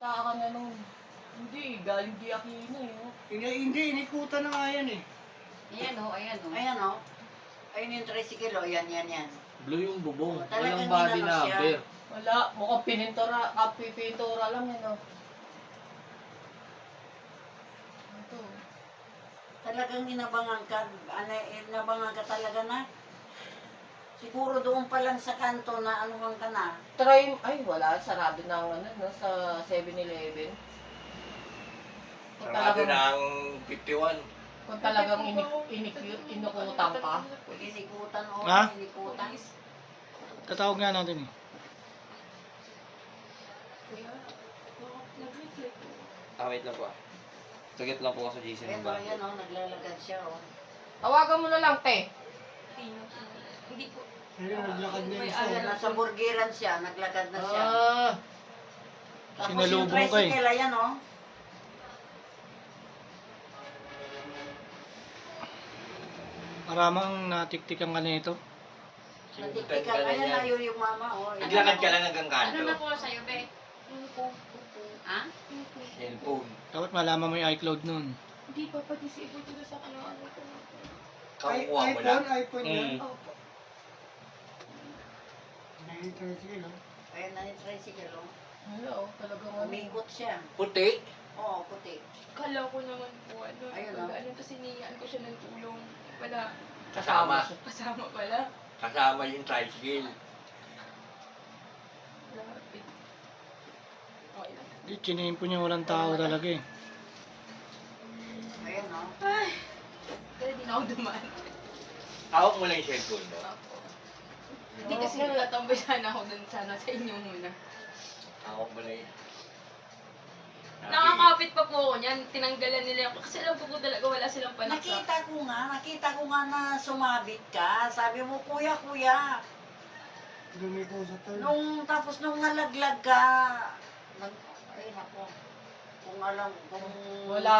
Taka na nun. Hindi, galing di Aquino eh. Oh. Hindi, inikutan na nga yan eh. Ayan o, ayan o. Ayan o. Ayun yung tricycle o. Yan. Blue yung bubong. Talagang Walang body ginano siya. number. Wala, mukhang pintura lang yun oh. Ito. Talagang inabangan ka. Inabangan ka talaga na. Siguro doon pa lang sa kanto na anuhan ka na. Try, ay wala, sarado na ang ano, no, sa 7-Eleven. Kung Sarado talagang, na ang 51. kung talagang inukutan ka. Inikutan o. Ha? Inikutan. Tatawag nga natin eh. Wait lang po. Sagit lang po ako sa GC Ayan ng o, ayan o. Naglalagad siya o. Tawagan mo na lang, te. Hindi po. Ayun, naglakad na May isa. alala. Nasa burgeran siya. Naglagad na siya. Ah, Tapos Sinalubong yung ka eh. tricycle, ayan o. Maramang natiktikan ka na ito. Natiktikan. Ayan na yung mama o. Naglakad ka lang hanggang Ano kanto. na po sa'yo, be? Ha? Cellphone. Dapat malaman mo yung iCloud nun. Hindi pa pa-disable ko sa ano ko. Kakuha mo lang. iPhone Mm. Opo. Tricycle oh. Ayan na yung tricycle o. wala oh, talagang ano. Umikot siya. Puti. Oo, puti. Kala ko naman po, Ayun, ano, kasi niyaan ko siya ng tulong. Wala, Kasama. kasama pala. Kasama yung tricycle. Lapit. Okay lang. Di, chinimpo niya walang tao talaga eh. Ayan o. Pero di na ako dumaan. Hawak mo lang yung cellphone mo. Hindi kasi tatambay sana ako dun sana sa inyo muna. Hawak mo lang yun. Nakakapit pa po ako niyan. Tinanggalan nila ako. Kasi alam ko po talaga wala silang panaksa. Nakita ko nga na sumabit ka. Sabi mo, kuya. Lumiko sa tayo. Tapos nung nalaglag ka, ay nako, kung alam, kung Wala